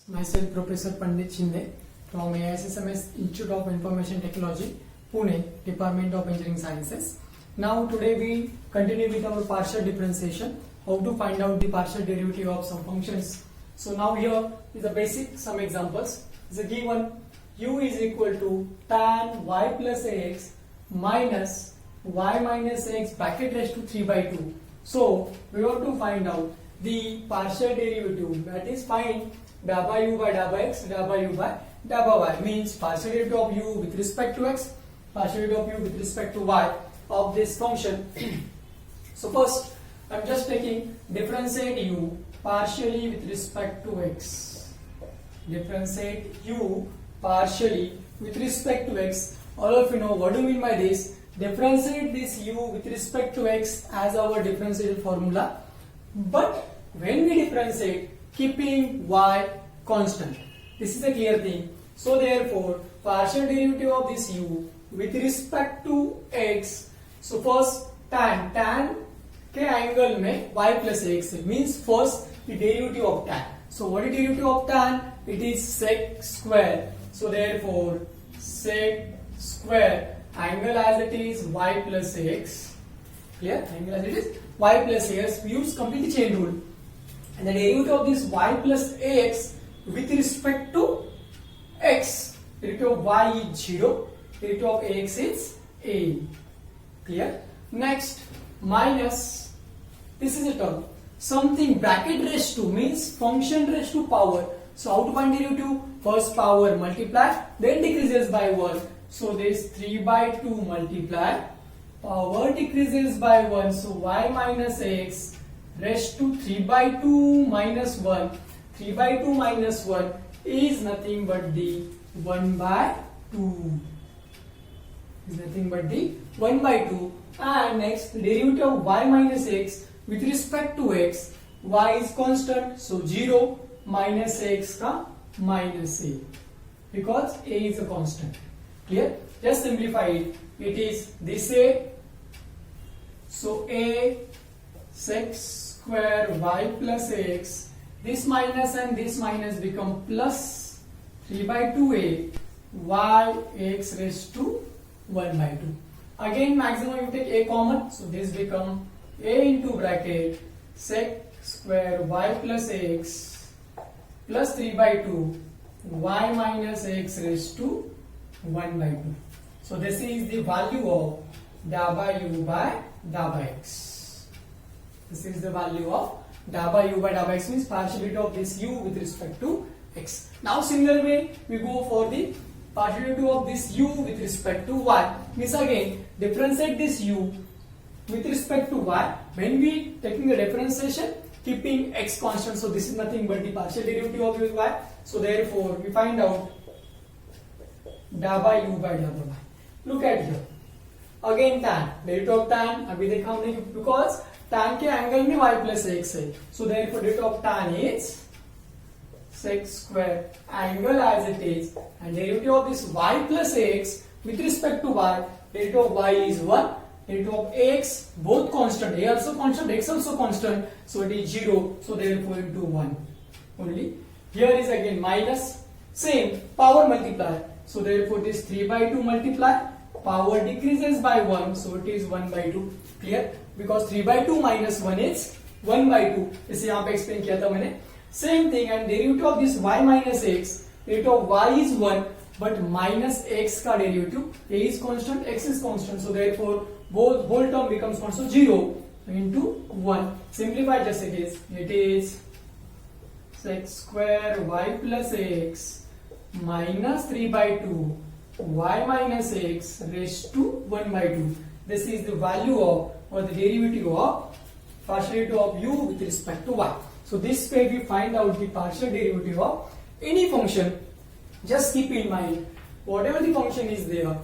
Myself Professor Pandit Shinde from AISSMS Institute of Information Technology, Pune, Department of Engineering Sciences. Now today we continue with our partial differentiation, how to find out the partial derivative of some functions. So now here is the basic some examples. Is a given u is equal to tan y plus ax minus y minus x bracket raised to 3 by 2. So we have to find out the partial derivative, that is find da by u by da by x, da by u by da by y, means partial derivative of u with respect to x, partial derivative of u with respect to y of this function. So first I am just taking differentiate u partially with respect to x. Differentiate u partially with respect to x. All of you know what do you mean by this? Differentiate this u with respect to x as our differential formula, but when we differentiate keeping y constant. This is a clear thing. So therefore partial derivative of this u with respect to x. So first tan के angle में y plus x means first the derivative of tan. So what is derivative of tan? It is sec square. So therefore sec square angle as it is y plus x. Clear? Angle as it is y plus x. We use completely chain rule. And the derivative of this y plus ax with respect to x, derivative of y is 0, derivative of ax is a. Clear? Next, minus, this is a term, something bracket raised to means function raised to power. So how to find derivative? First power multiply, then decreases by 1. So this 3 by 2 multiply, power decreases by 1. So y minus x raised to 3 by 2 minus 1. 3 by 2 minus 1 is nothing but the 1 by 2. Is nothing but the 1 by 2. And next, derivative of y minus x with respect to x. Y is constant, so 0 minus x ka minus a, because a is a constant. Clear? Just simplify it. It is this a. So a sec square y plus x. This minus and this minus become plus 3 by 2a y x raised to 1 by 2. Again maximum you take a common, so this become a into bracket sec square y plus x plus 3 by 2 y minus x raised to 1 by 2. So this is the value of da by u by da by x. This is the value of da by u by da by x, means partial derivative of this u with respect to x. Now similar way we go for the partial derivative of this u with respect to y. Means again differentiate this u with respect to y when we taking the differentiation keeping x constant. So this is nothing but the partial derivative of u with y. So therefore we find out da by u by da by y. Look at here. Again tan, derivative of tan अभी देखा हमने, because tan के angle में y plus x है. So therefore derivative of tan is sec square angle as it is, and derivative of this y plus x with respect to y, derivative of y is 1, derivative of x both constant, a also constant, x also constant, so it is 0, so therefore into 1 only. Here is again minus, same power multiply, so therefore this 3 by 2 multiply, power decreases by 1, so it is 1 by 2. Clear? Because 3 by 2 minus 1 is 1 by 2. इसे यहाँ पे explain किया था मैंने. Same thing, and derivative of this y minus x, derivative of y is 1, but minus x का derivative, a is constant, x is constant, so therefore both whole term becomes constant, 0 into 1. Simplify just it is sec square y plus x minus 3 by 2 y minus x raised to 1 by 2. This is the value of, or the derivative of partial derivative of u with respect to y. So this way we find out the partial derivative of any function. Just keep in mind, whatever the function is there,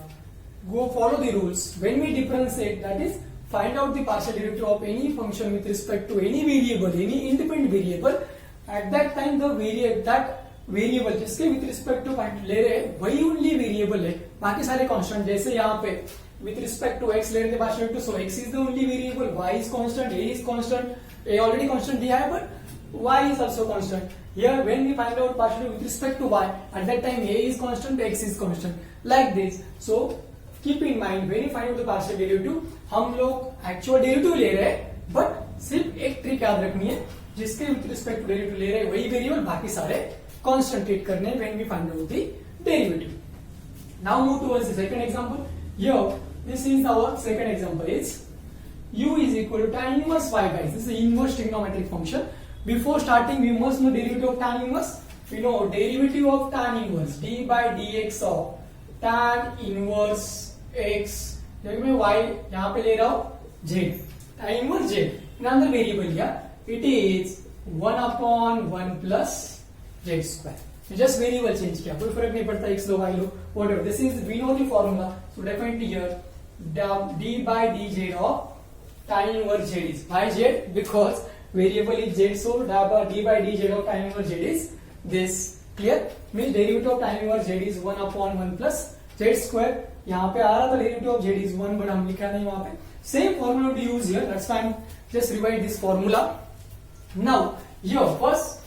go follow the rules. When we differentiate, that is find out the partial derivative of any function with respect to any variable, any independent variable. At that time the variable जिसके with respect two point ले रहे हैं वही only variable है, बाकी सारे constant. जैसे यहाँ पे with respect to x ले रहे थे partial derivative, so x is the only variable, y is constant, a is constant, a already constant दिया है but y is also constant. Here when we find out partial derivative with respect to y, at that time a is constant, x is constant, like this. So keep in mind when you find out the partial derivative, हम लोग actual derivative ले रहे हैं, but सिर्फ एक trick याद रखनी है, जिसके with respect to derivative ले रहे हैं वही वेरिएबल, बाकी सारे constant treat करने हैं when we find out the derivative. Now move towards the second example. Here this is our second example. Is u is equal to tan inverse y by x. This is the inverse trigonometric function. Before starting, we must know derivative of tan inverse. We know derivative of tan inverse d by dx of tan inverse x. देखो मैं y यहाँ पे ले रहा हूँ z, tan inverse z. Another variable here, it is 1 upon 1 plus z square. Just variable change किया, कोई फर्क नहीं पड़ता, x low y low whatever. This is we know the formula, so definitely here d by dz of tan inverse z is why z, because variable is z, so d by dz of tan inverse z is this. Clear? Means derivative of tan inverse z is 1 upon 1 plus z square. यहाँ पे आ रहा था derivative of z is 1, but हम लिखा नहीं वहाँ पे. Same formula to use here. That's fine. Just revise this formula. Now here first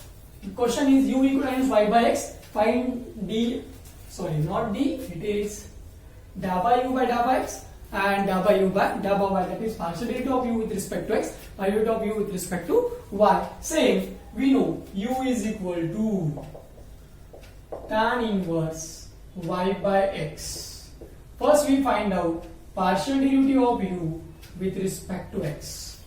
question is u equal to y by x. Find d, sorry not d, it is da by u by da by x and da by u by da by y. That is partial derivative of u with respect to x, partial derivative of u with respect to y. Same, we know u is equal to tan inverse y by x. First we find out partial derivative of u with respect to x.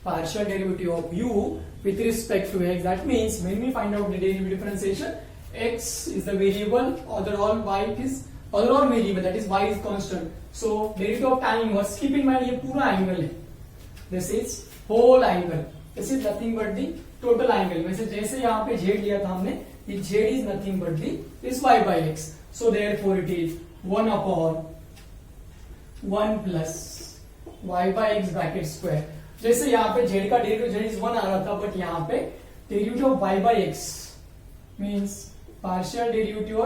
Partial derivative of u with respect to x. That means when we find out the derivative differentiation, x is the variable, overall y is overall variable, that is y is constant. So derivative of tan inverse, keep in mind ये पूरा angle है. This is whole angle. This is nothing but the total angle. वैसे जैसे यहाँ पे z लिया था हमने, ये z is nothing but the is y by x. So therefore it is 1 upon 1 plus y by x bracket square. जैसे यहाँ पे z का डेरिवेटिव z is 1 आ रहा था, बट यहाँ पे derivative of y by x means partial derivative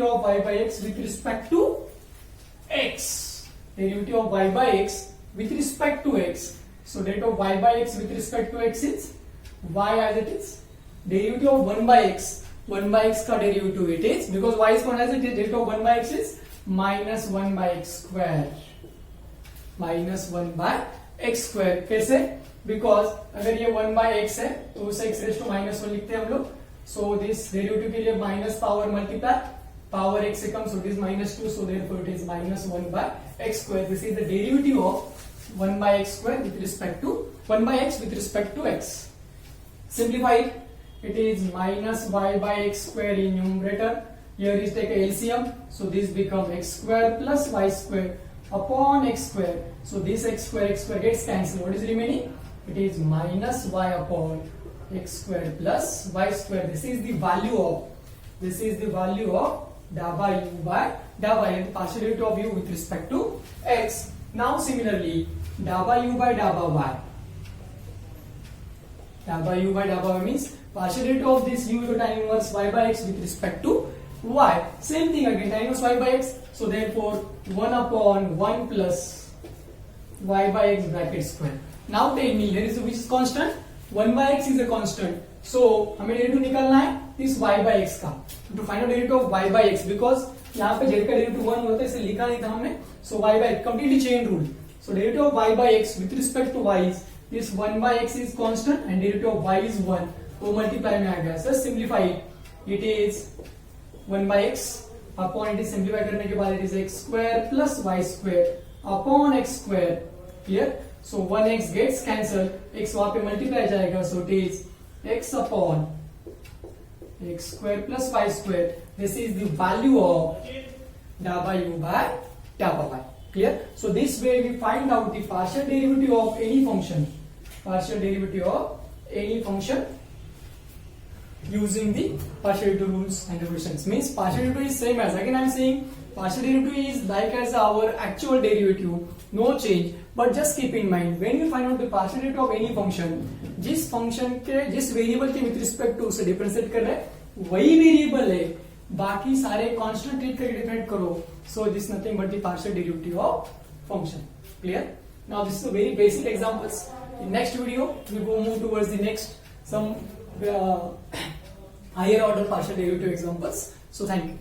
of y by x with respect to x. Derivative of y by x with respect to x. So derivative of y by x with respect to x is y as it is. Derivative of 1 by x. 1 by x का derivative it is, because y is constant as it is, derivative of 1 by x is minus 1 by x square. Minus 1 by x square. कैसे? Because अगर ये 1 by x है तो उसे x raised to minus 1 लिखते हैं हम लोग. So this derivative के लिए minus power multiply, power x से कम, so it is minus 2, so therefore it is minus 1 by x square. This is the derivative of 1 by x square with respect to 1 by x with respect to x. Simplify it. It is minus y by x square in numerator. Here is take a LCM, so this becomes x square plus y square upon x square. So this x square gets cancelled. What is remaining? It is minus y upon x square plus y square. This is the value of da by u by da by, and the partial derivative of u with respect to x. Now similarly da by u by da by y. Da by u by da by y means partial derivative of this u tan inverse y by x with respect to y. Same thing again, tan inverse y by x. So therefore 1 upon 1 plus y by x bracket square. Now tell me here is which is constant? 1 by x is a constant. So हमें derivative निकालना है इस y by x का. To find out derivative of y by x, because यहाँ पे z का derivative 1 होता है, इसे लिखा नहीं था हमने. So y by completely chain rule. So derivative of y by x with respect to y is this 1 by x is constant and derivative of y is 1. वो multiply में आ गया. So simplify it. It is 1 by x upon, it is simplify करने के बाद it is x square plus y square upon x square. Clear? So 1x gets cancelled. x वहाँ पे multiply जाएगा. So it is x upon x square plus y square. This is the value of da by u by da by y. Clear? So this way we find out the partial derivative of any function. Partial derivative of any function using the partial derivative rules and regulations. Means partial derivative is same as, again I am saying partial derivative is like as our actual derivative, no change. But just keep in mind when you find out the partial derivative of any function, जिस function के जिस variable के with respect to उसे differentiate कर रहे हैं वही variable है, बाकी सारे constant treat करके differentiate करो. So this is nothing but the partial derivative of function. Clear? Now this is a very basic examples. In next video, we will move towards the next some higher order partial derivative examples. So thank you.